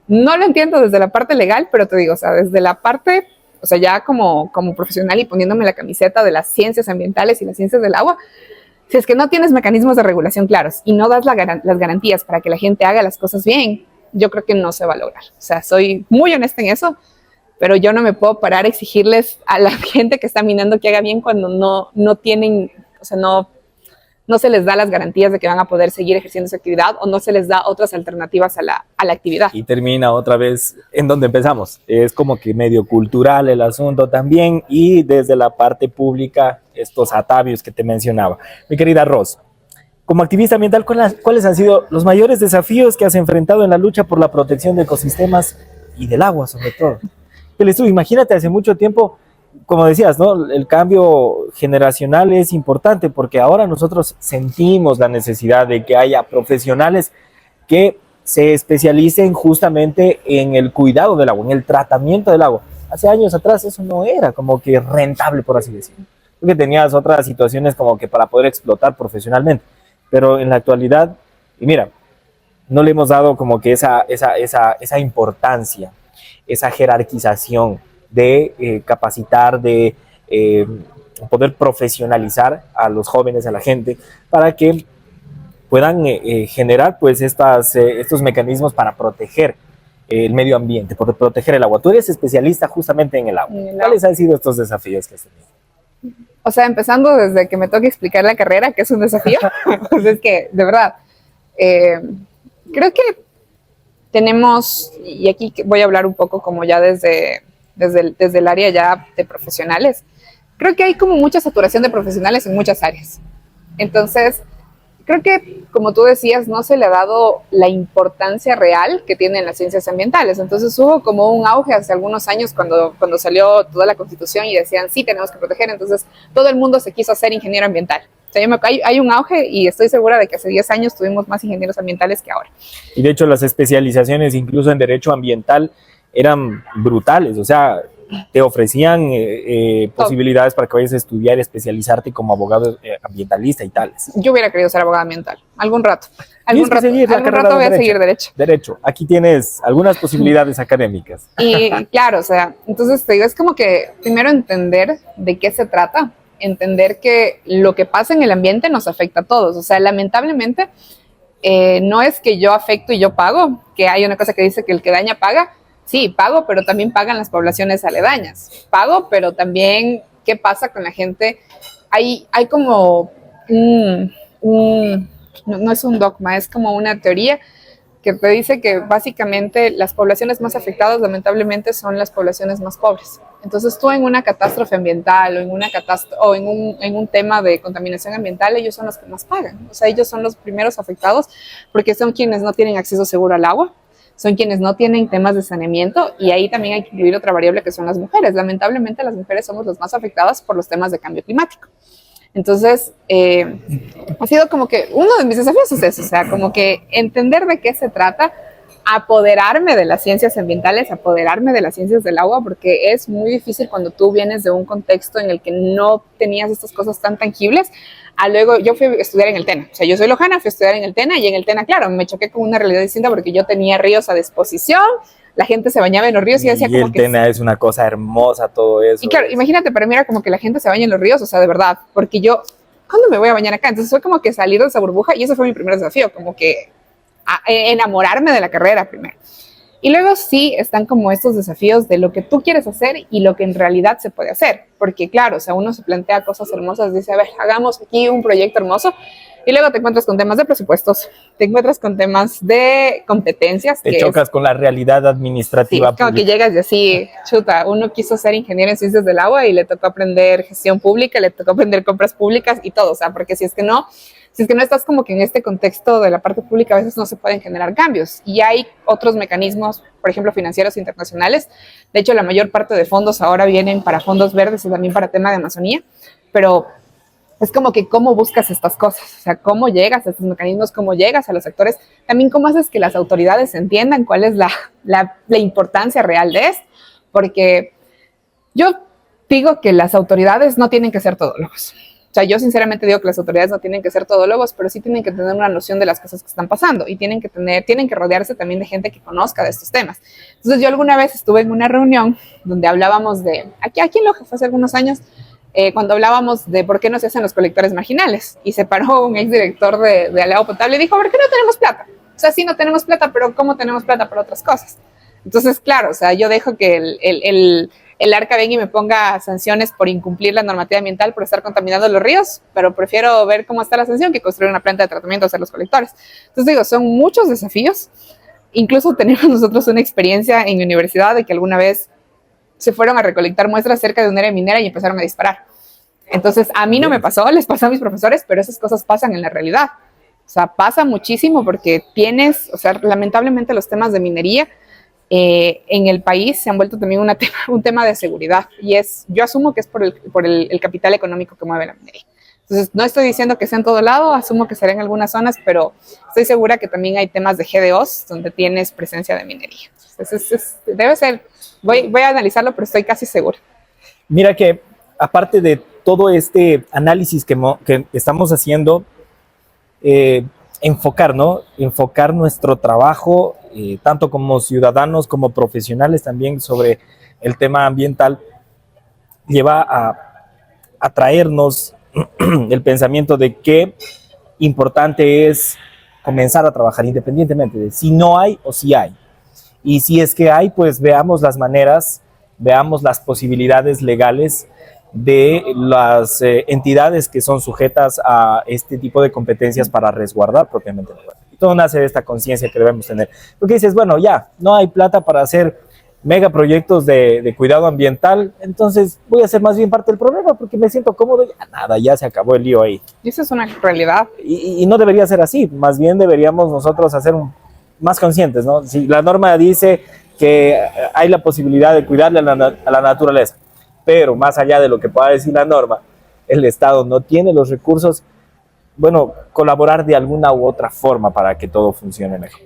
Speaker 2: No lo entiendo desde la parte legal, pero te digo, o sea, desde la parte, o sea, ya como profesional y poniéndome la camiseta de las ciencias ambientales y las ciencias del agua, si es que no tienes mecanismos de regulación claros y no das las garantías para que la gente haga las cosas bien, yo creo que no se va a lograr. O sea, soy muy honesta en eso, pero yo no me puedo parar a exigirles a la gente que está minando que haga bien cuando no tienen, o sea, no se les da las garantías de que van a poder seguir ejerciendo esa actividad o no se les da otras alternativas a la actividad.
Speaker 1: Y termina otra vez en donde empezamos. Es como que medio cultural el asunto también, y desde la parte pública estos atavios que te mencionaba. Mi querida Ros, como activista ambiental, ¿cuáles han sido los mayores desafíos que has enfrentado en la lucha por la protección de ecosistemas y del agua, sobre todo? Imagínate, hace mucho tiempo, como decías, ¿no? El cambio generacional es importante porque ahora nosotros sentimos la necesidad de que haya profesionales que se especialicen justamente en el cuidado del agua, en el tratamiento del agua. Hace años atrás eso no era como que rentable, por así decirlo, porque tenías otras situaciones como que para poder explotar profesionalmente. Pero en la actualidad, y mira, no le hemos dado como que esa importancia, esa jerarquización de capacitar, de poder profesionalizar a los jóvenes, a la gente, para que puedan generar pues estos mecanismos para proteger el medio ambiente, por proteger el agua. Tú eres especialista justamente en el agua. ¿Cuáles han sido estos desafíos que has tenido?
Speaker 2: O sea, empezando desde que me toca explicar la carrera, que es un desafío, pues es que, de verdad, creo que tenemos, y aquí voy a hablar un poco como ya desde el área ya de profesionales, creo que hay como mucha saturación de profesionales en muchas áreas. Entonces, creo que, como tú decías, no se le ha dado la importancia real que tienen las ciencias ambientales. Entonces hubo como un auge hace algunos años cuando salió toda la Constitución y decían, sí, tenemos que proteger. Entonces todo el mundo se quiso hacer ingeniero ambiental. O sea, hay un auge y estoy segura de que hace 10 años tuvimos más ingenieros ambientales que ahora.
Speaker 1: Y de hecho las especializaciones incluso en derecho ambiental eran brutales. O sea, te ofrecían posibilidades para que vayas a estudiar y especializarte como abogado ambientalista y tales.
Speaker 2: Yo hubiera querido ser abogada ambiental, algún rato. Algún rato voy a seguir derecho.
Speaker 1: Derecho, aquí tienes algunas posibilidades académicas.
Speaker 2: Y claro, o sea, entonces te digo, es como que primero entender de qué se trata, entender que lo que pasa en el ambiente nos afecta a todos. O sea, lamentablemente, no es que yo afecto y yo pago, que hay una cosa que dice que el que daña paga. Sí, pago, pero también pagan las poblaciones aledañas. Pago, pero también, ¿qué pasa con la gente? Hay como no es un dogma, es como una teoría que te dice que básicamente las poblaciones más afectadas lamentablemente son las poblaciones más pobres. Entonces tú en una catástrofe ambiental o en un tema de contaminación ambiental, ellos son los que más pagan. O sea, ellos son los primeros afectados porque son quienes no tienen acceso seguro al agua, son quienes no tienen temas de saneamiento, y ahí también hay que incluir otra variable que son las mujeres. Lamentablemente las mujeres somos las más afectadas por los temas de cambio climático. Entonces, ha sido como que uno de mis desafíos es eso, o sea, como que entender de qué se trata, apoderarme de las ciencias ambientales, apoderarme de las ciencias del agua, porque es muy difícil cuando tú vienes de un contexto en el que no tenías estas cosas tan tangibles. Luego yo fui a estudiar en el TENA, o sea, yo soy lojana, fui a estudiar en el TENA, y en el TENA, claro, me choqué con una realidad distinta porque yo tenía ríos a disposición, la gente se bañaba en los ríos y yo decía como que...
Speaker 1: Y el TENA es una cosa hermosa, todo eso.
Speaker 2: Y claro, imagínate, para mí era como que la gente se baña en los ríos, o sea, de verdad, porque yo, ¿cuándo me voy a bañar acá? Entonces fue como que salir de esa burbuja, y ese fue mi primer desafío, como que enamorarme de la carrera primero. Y luego sí están como estos desafíos de lo que tú quieres hacer y lo que en realidad se puede hacer. Porque claro, o sea, uno se plantea cosas hermosas, dice, a ver, hagamos aquí un proyecto hermoso, y luego te encuentras con temas de presupuestos, te encuentras con temas de competencias.
Speaker 1: Te chocas con la realidad administrativa.
Speaker 2: Sí, como que llegas y así, chuta, uno quiso ser ingeniero en ciencias del agua y le tocó aprender gestión pública, le tocó aprender compras públicas y todo, o sea, porque si es que no estás como que en este contexto de la parte pública, a veces no se pueden generar cambios. Y hay otros mecanismos, por ejemplo, financieros internacionales. De hecho, la mayor parte de fondos ahora vienen para fondos verdes y también para tema de Amazonía, pero es como que cómo buscas estas cosas, o sea, cómo llegas a estos mecanismos, cómo llegas a los sectores, también cómo haces que las autoridades entiendan cuál es la importancia real de esto, porque yo digo que las autoridades no tienen que ser todólogos. O sea, yo sinceramente digo que las autoridades no tienen que ser todólogos, pero sí tienen que tener una noción de las cosas que están pasando, y tienen que rodearse también de gente que conozca de estos temas. Entonces yo alguna vez estuve en una reunión donde hablábamos de, aquí en Loja fue hace algunos años, cuando hablábamos de por qué no se hacen los colectores marginales, y se paró un exdirector de agua potable y dijo, ¿por qué no tenemos plata? O sea, sí, no tenemos plata, pero ¿cómo tenemos plata para otras cosas? Entonces, claro, o sea, yo dejo que el ARCA venga y me ponga sanciones por incumplir la normativa ambiental, por estar contaminando los ríos, pero prefiero ver cómo está la sanción que construir una planta de tratamiento o hacer los colectores. Entonces digo, son muchos desafíos. Incluso tenemos nosotros una experiencia en mi universidad de que alguna vez se fueron a recolectar muestras cerca de una área minera y empezaron a disparar. Entonces, a mí no me pasó, les pasó a mis profesores, pero esas cosas pasan en la realidad. O sea, pasa muchísimo porque o sea, lamentablemente los temas de minería en el país se han vuelto también un tema de seguridad, y yo asumo que es por el capital económico que mueve la minería. Entonces, no estoy diciendo que sea en todo lado, asumo que será en algunas zonas, pero estoy segura que también hay temas de GDOs donde tienes presencia de minería. Entonces, debe ser, voy a analizarlo, pero estoy casi segura.
Speaker 1: Mira que, aparte de todo este análisis que estamos haciendo, enfocar nuestro trabajo, tanto como ciudadanos como profesionales también, sobre el tema ambiental, lleva a traernos el pensamiento de qué importante es comenzar a trabajar independientemente de si no hay o si hay. Y si es que hay, pues veamos las maneras, veamos las posibilidades legales de las entidades que son sujetas a este tipo de competencias para resguardar propiamente el lugar. Y todo nace de esta conciencia que debemos tener. Porque dices, bueno, ya, no hay plata para hacer megaproyectos de cuidado ambiental, entonces voy a ser más bien parte del problema porque me siento cómodo, ya se acabó el lío ahí.
Speaker 2: Y eso es una realidad.
Speaker 1: Y no debería ser así, más bien deberíamos nosotros hacer más conscientes, ¿no? Si la norma dice que hay la posibilidad de cuidarle a la naturaleza, pero más allá de lo que pueda decir la norma, el Estado no tiene los recursos, bueno, colaborar de alguna u otra forma para que todo funcione mejor.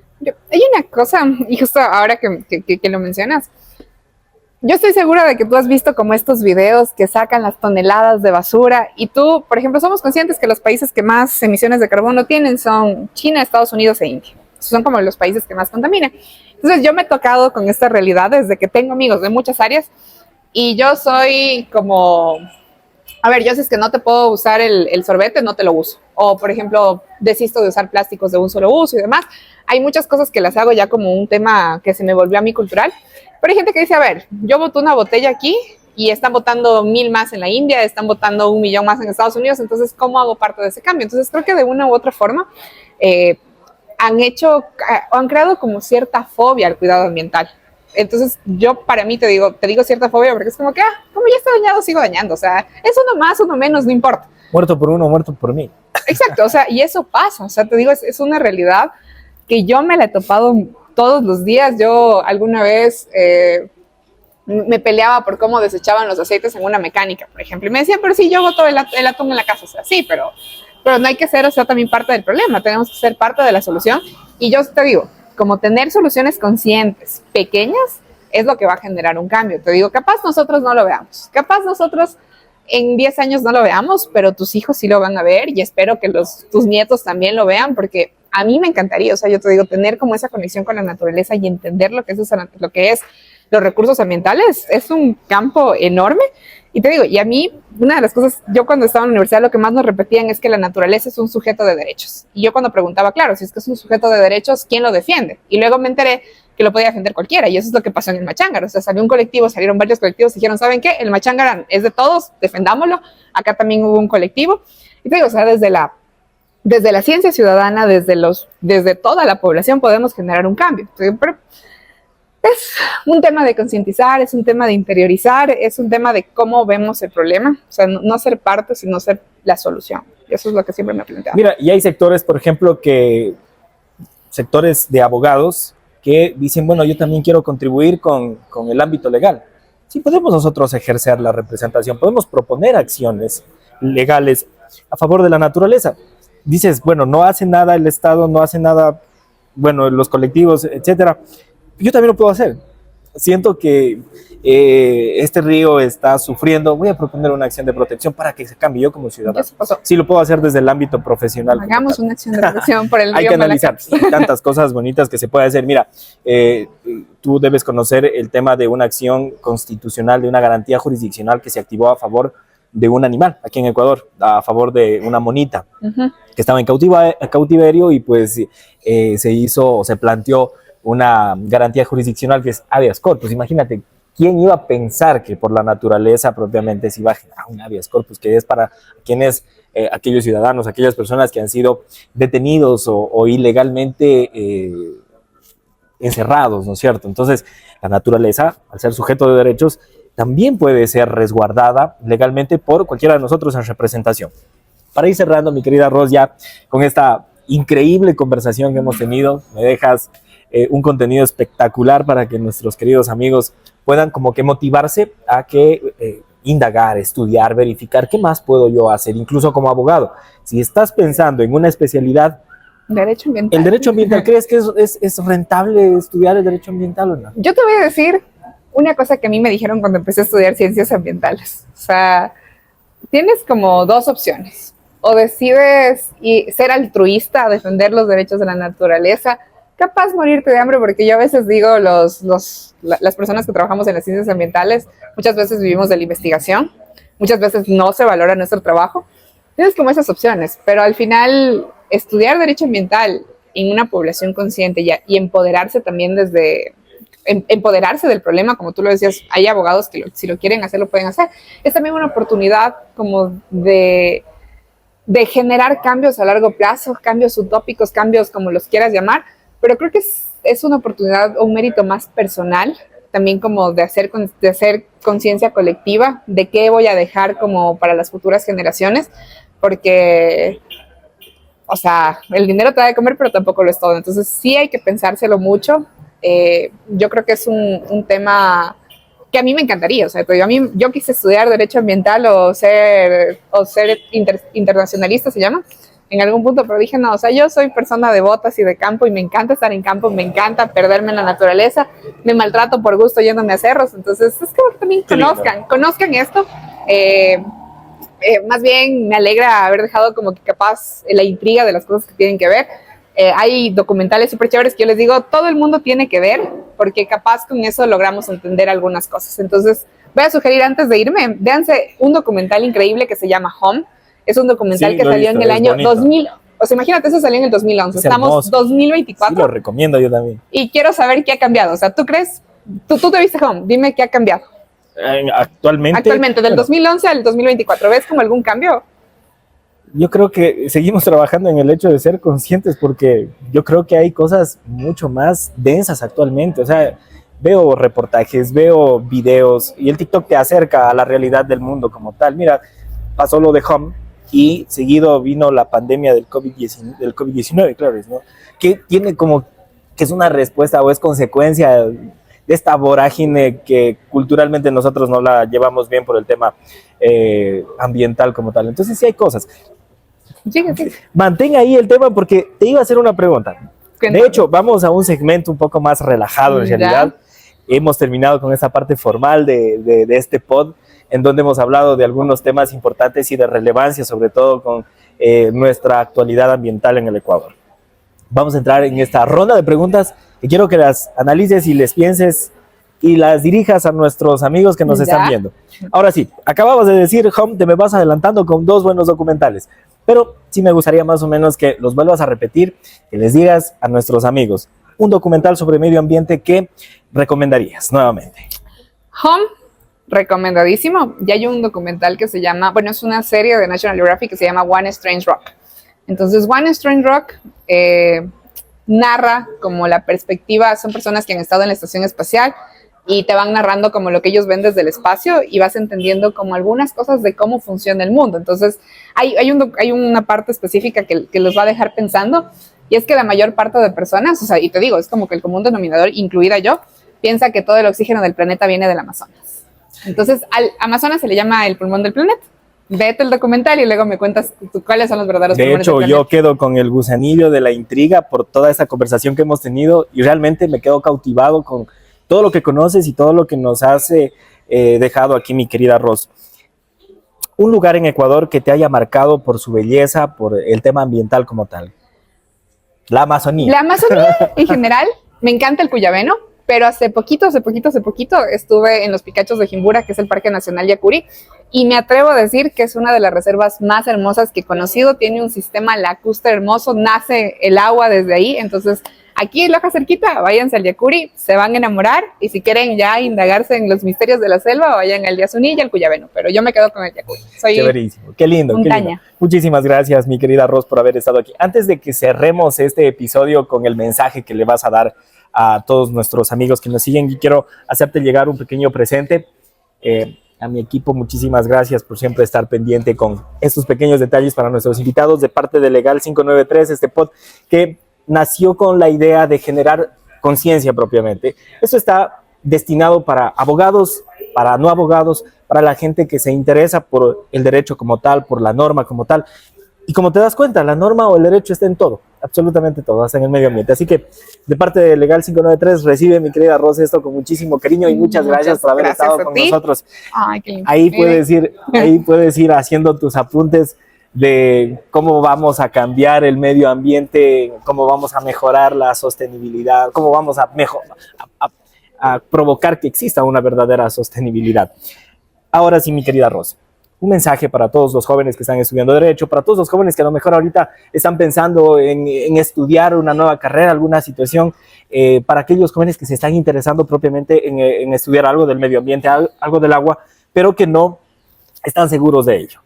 Speaker 2: Hay una cosa, y justo ahora que lo mencionas, Yo estoy segura de que tú has visto como estos videos que sacan las toneladas de basura y tú, por ejemplo, somos conscientes que los países que más emisiones de carbono tienen son China, Estados Unidos e India. Son como los países que más contaminan. Entonces yo me he tocado con esta realidad desde que tengo amigos de muchas áreas y yo soy como, a ver, yo si es que no te puedo usar el sorbete, no te lo uso. O, por ejemplo, desisto de usar plásticos de un solo uso y demás. Hay muchas cosas que las hago ya como un tema que se me volvió a mí cultural. Pero hay gente que dice, a ver, yo boto una botella aquí y están botando 1000 más en la India, están botando 1 millón más en Estados Unidos, entonces, ¿cómo hago parte de ese cambio? Entonces, creo que de una u otra forma han creado como cierta fobia al cuidado ambiental. Entonces, yo para mí te digo cierta fobia porque es como que, como ya está dañado, sigo dañando. O sea, es uno más, uno menos, no importa.
Speaker 1: Muerto por uno, muerto por mí.
Speaker 2: Exacto, o sea, y eso pasa. O sea, te digo, es una realidad que yo me la he topado todos los días. Yo alguna vez me peleaba por cómo desechaban los aceites en una mecánica, por ejemplo. Y me decían, pero sí, yo boto el atún en la casa. O sea, sí, pero no hay que ser, o sea, también parte del problema. Tenemos que ser parte de la solución. Y yo te digo, como tener soluciones conscientes, pequeñas, es lo que va a generar un cambio. Te digo, capaz nosotros no lo veamos. Capaz nosotros en 10 años no lo veamos, pero tus hijos sí lo van a ver y espero que tus nietos también lo vean porque a mí me encantaría, o sea, yo te digo, tener como esa conexión con la naturaleza y entender lo que es los recursos ambientales es un campo enorme. Y te digo, y a mí, una de las cosas, yo cuando estaba en la universidad lo que más nos repetían es que la naturaleza es un sujeto de derechos. Y yo cuando preguntaba, claro, si es que es un sujeto de derechos, ¿quién lo defiende? Y luego me enteré que lo podía defender cualquiera, y eso es lo que pasó en el Machangar. O sea, salieron varios colectivos y dijeron, ¿saben qué? El Machangar es de todos, defendámoslo. Acá también hubo un colectivo. Y te digo, o sea, desde la ciencia ciudadana, desde toda la población podemos generar un cambio. Pero es un tema de concientizar, es un tema de interiorizar, es un tema de cómo vemos el problema. O sea, no ser parte, sino ser la solución. Eso es lo que siempre me he planteado.
Speaker 1: Mira, y hay sectores, por ejemplo, sectores de abogados que dicen, bueno, yo también quiero contribuir con el ámbito legal. Sí, podemos nosotros ejercer la representación, podemos proponer acciones legales a favor de la naturaleza. Dices, bueno, no hace nada el Estado, no hace nada, bueno, los colectivos, etcétera. Yo también lo puedo hacer. Siento que este río está sufriendo, voy a proponer una acción de protección para que se cambie yo como ciudadano. Sí, lo puedo hacer desde el ámbito profesional.
Speaker 2: Hagamos una acción de protección por el río.
Speaker 1: Hay que analizar tantas cosas bonitas que se puede hacer. Mira, tú debes conocer el tema de una acción constitucional, de una garantía jurisdiccional que se activó a favor de un animal aquí en Ecuador, a favor de una monita que estaba en cautiverio y pues se planteó una garantía jurisdiccional que es habeas corpus. Imagínate, ¿quién iba a pensar que por la naturaleza propiamente se iba a generar un habeas corpus que es para aquellos ciudadanos, aquellas personas que han sido detenidos o ilegalmente encerrados, ¿no es cierto? Entonces, la naturaleza, al ser sujeto de derechos, también puede ser resguardada legalmente por cualquiera de nosotros en representación. Para ir cerrando, mi querida Ros, ya con esta increíble conversación que hemos tenido, me dejas un contenido espectacular para que nuestros queridos amigos puedan como que motivarse a que indagar, estudiar, verificar qué más puedo yo hacer, incluso como abogado. Si estás pensando en una especialidad,
Speaker 2: derecho ambiental.
Speaker 1: ¿El derecho ambiental crees que es rentable estudiar el derecho ambiental o no?
Speaker 2: Yo te voy a decir una cosa que a mí me dijeron cuando empecé a estudiar ciencias ambientales. O sea, tienes como dos opciones. O decides ser altruista, defender los derechos de la naturaleza, capaz morirte de hambre, porque yo a veces digo, las personas que trabajamos en las ciencias ambientales, muchas veces vivimos de la investigación, muchas veces no se valora nuestro trabajo. Tienes como esas opciones, pero al final estudiar derecho ambiental en una población consciente y empoderarse también empoderarse del problema, como tú lo decías, hay abogados que si lo quieren hacer, lo pueden hacer. Es también una oportunidad como de generar cambios a largo plazo, cambios utópicos, cambios como los quieras llamar, pero creo que es una oportunidad o un mérito más personal, también como de hacer conciencia colectiva de qué voy a dejar como para las futuras generaciones, porque, o sea, el dinero te da de comer, pero tampoco lo es todo, entonces sí hay que pensárselo mucho. Yo creo que es un tema que a mí me encantaría, o sea, yo quise estudiar derecho ambiental o ser internacionalista, se llama, en algún punto, pero dije, no, o sea, yo soy persona de botas y de campo y me encanta estar en campo, me encanta perderme en la naturaleza, me maltrato por gusto yéndome a cerros, entonces es que también conozcan esto. Más bien me alegra haber dejado como que capaz la intriga de las cosas que tienen que ver. Hay documentales súper chéveres que yo les digo, todo el mundo tiene que ver, porque capaz con eso logramos entender algunas cosas. Entonces, voy a sugerir antes de irme, véanse un documental increíble que se llama Home. Es un documental que salió en el año 2000. O sea, imagínate, eso salió en el 2011. Estamos en 2024.
Speaker 1: Sí, lo recomiendo yo también.
Speaker 2: Y quiero saber qué ha cambiado. O sea, ¿tú crees? Tú te viste Home, dime qué ha cambiado.
Speaker 1: Actualmente,
Speaker 2: del 2011 al 2024, ¿ves como algún cambio?
Speaker 1: Yo creo que seguimos trabajando en el hecho de ser conscientes, porque yo creo que hay cosas mucho más densas actualmente. O sea, veo reportajes, veo videos y el TikTok te acerca a la realidad del mundo como tal. Mira, pasó lo de Home y seguido vino la pandemia del COVID-19, claro, ¿no? Que tiene como que es una respuesta o es consecuencia de esta vorágine que culturalmente nosotros no la llevamos bien por el tema ambiental como tal. Entonces sí hay cosas.
Speaker 2: Sí.
Speaker 1: Mantén ahí el tema porque te iba a hacer una pregunta. De hecho, vamos a un segmento un poco más relajado en realidad. Hemos terminado con esta parte formal de este pod, en donde hemos hablado de algunos temas importantes y de relevancia, sobre todo con nuestra actualidad ambiental en el Ecuador. Vamos a entrar en esta ronda de preguntas que quiero que las analices y les pienses y las dirijas a nuestros amigos que nos están viendo. Ahora sí, acababas de decir, Home, te me vas adelantando con 2 buenos documentales, pero sí me gustaría más o menos que los vuelvas a repetir, que les digas a nuestros amigos un documental sobre medio ambiente que recomendarías nuevamente.
Speaker 2: Home, recomendadísimo. Ya hay un documental que se llama, bueno, es una serie de National Geographic que se llama One Strange Rock. Entonces, One Strange Rock narra como la perspectiva, son personas que han estado en la estación espacial y te van narrando como lo que ellos ven desde el espacio y vas entendiendo como algunas cosas de cómo funciona el mundo. Entonces, hay una parte específica que los va a dejar pensando, y es que la mayor parte de personas, o sea, y te digo, es como que el común denominador, incluida yo, piensa que todo el oxígeno del planeta viene del Amazonas. Entonces, al Amazonas se le llama el pulmón del planeta. Vete el documental y luego me cuentas cuáles son los verdaderos pulmones del planeta.
Speaker 1: De hecho, yo quedo con el gusanillo de la intriga por toda esta conversación que hemos tenido y realmente me quedo cautivado con todo lo que conoces y todo lo que nos has dejado aquí, mi querida Ros. Un lugar en Ecuador que te haya marcado por su belleza, por el tema ambiental como tal. La Amazonía.
Speaker 2: La Amazonía en general, me encanta el Cuyabeno, pero hace poquito estuve en los Picachos de Jimbura, que es el Parque Nacional Yacuri, y me atrevo a decir que es una de las reservas más hermosas que he conocido. Tiene un sistema lacustre hermoso, nace el agua desde ahí. Entonces, aquí en Loja cerquita, váyanse al Yacuri, se van a enamorar, y si quieren ya indagarse en los misterios de la selva, vayan al Yasuní y al Cuyabeno, pero yo me quedo con el Yacuri.
Speaker 1: Chéverísimo, qué lindo, qué lindo. Muchísimas gracias, mi querida Ros, por haber estado aquí. Antes de que cerremos este episodio con el mensaje que le vas a dar a todos nuestros amigos que nos siguen, y quiero hacerte llegar un pequeño presente. A mi equipo, muchísimas gracias por siempre estar pendiente con estos pequeños detalles para nuestros invitados de parte de Legal 593, este pod que nació con la idea de generar conciencia propiamente. Esto está destinado para abogados, para no abogados, para la gente que se interesa por el derecho como tal, por la norma como tal. Y como te das cuenta, la norma o el derecho está en todo, absolutamente todo, hasta en el medio ambiente. Así que de parte de Legal 593, recibe, mi querida Rosa, esto con muchísimo cariño y muchas gracias por haber estado con nosotros.
Speaker 2: Ay, qué lindo.
Speaker 1: Ahí puedes ir haciendo tus apuntes de cómo vamos a cambiar el medio ambiente, cómo vamos a mejorar la sostenibilidad, cómo vamos a provocar que exista una verdadera sostenibilidad. Ahora sí, mi querida Rosa, un mensaje para todos los jóvenes que están estudiando Derecho, para todos los jóvenes que a lo mejor ahorita están pensando en estudiar una nueva carrera, alguna situación, para aquellos jóvenes que se están interesando propiamente en estudiar algo del medio ambiente, algo del agua, pero que no están seguros de ello.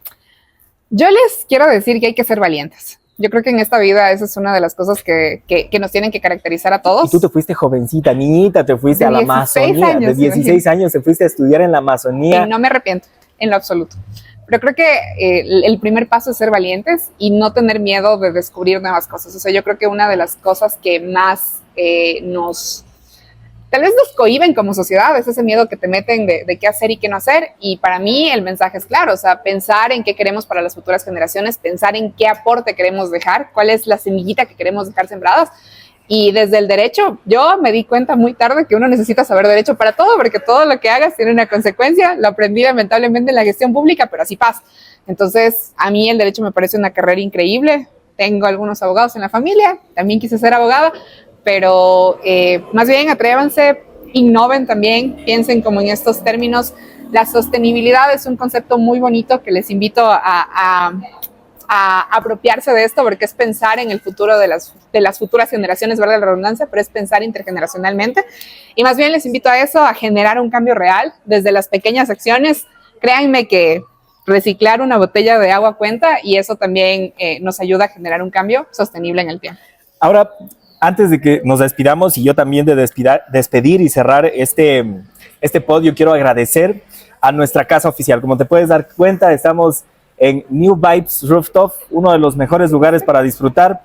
Speaker 2: Yo les quiero decir que hay que ser valientes. Yo creo que en esta vida esa es una de las cosas que nos tienen que caracterizar a todos.
Speaker 1: Y tú te fuiste jovencita, niñita, te fuiste a la Amazonía. De 16 años te fuiste a estudiar en la Amazonía.
Speaker 2: Y no me arrepiento, en lo absoluto. Pero creo que el primer paso es ser valientes y no tener miedo de descubrir nuevas cosas. O sea, yo creo que una de las cosas que más te tal vez nos cohíben como sociedad, es ese miedo que te meten de qué hacer y qué no hacer. Y para mí el mensaje es claro, o sea, pensar en qué queremos para las futuras generaciones, pensar en qué aporte queremos dejar, cuál es la semillita que queremos dejar sembradas. Y desde el derecho, yo me di cuenta muy tarde que uno necesita saber derecho para todo, porque todo lo que hagas tiene una consecuencia. Lo aprendí lamentablemente en la gestión pública, pero así pasa. Entonces, a mí el derecho me parece una carrera increíble. Tengo algunos abogados en la familia, también quise ser abogada, pero más bien atrévanse, innoven también, piensen como en estos términos. La sostenibilidad es un concepto muy bonito que les invito a apropiarse de esto, porque es pensar en el futuro de las futuras generaciones, valga la redundancia, pero es pensar intergeneracionalmente. Y más bien les invito a eso, a generar un cambio real desde las pequeñas acciones. Créanme que reciclar una botella de agua cuenta, y eso también nos ayuda a generar un cambio sostenible en el tiempo.
Speaker 1: Ahora, antes de que nos despidamos, y yo también de despedir y cerrar este podio, quiero agradecer a nuestra casa oficial. Como te puedes dar cuenta, estamos en New Vibes Rooftop, uno de los mejores lugares para disfrutar.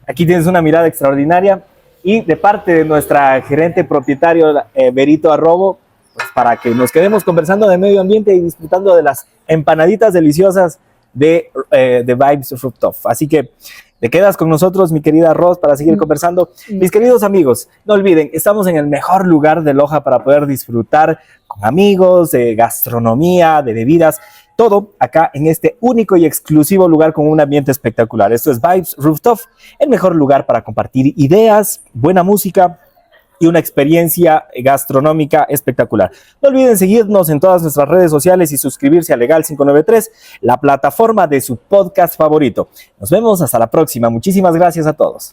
Speaker 1: Aquí tienes una mirada extraordinaria, y de parte de nuestra gerente propietario, Berito Arrobo, pues para que nos quedemos conversando de medio ambiente y disfrutando de las empanaditas deliciosas de Vibes Rooftop. Así que te quedas con nosotros, mi querida Ros, para seguir conversando. Mis queridos amigos, no olviden, estamos en el mejor lugar de Loja para poder disfrutar con amigos, de gastronomía, de bebidas, todo acá en este único y exclusivo lugar con un ambiente espectacular. Esto es Vibes Rooftop, el mejor lugar para compartir ideas, buena música y una experiencia gastronómica espectacular. No olviden seguirnos en todas nuestras redes sociales y suscribirse a Legal 593, la plataforma de su podcast favorito. Nos vemos hasta la próxima. Muchísimas gracias a todos.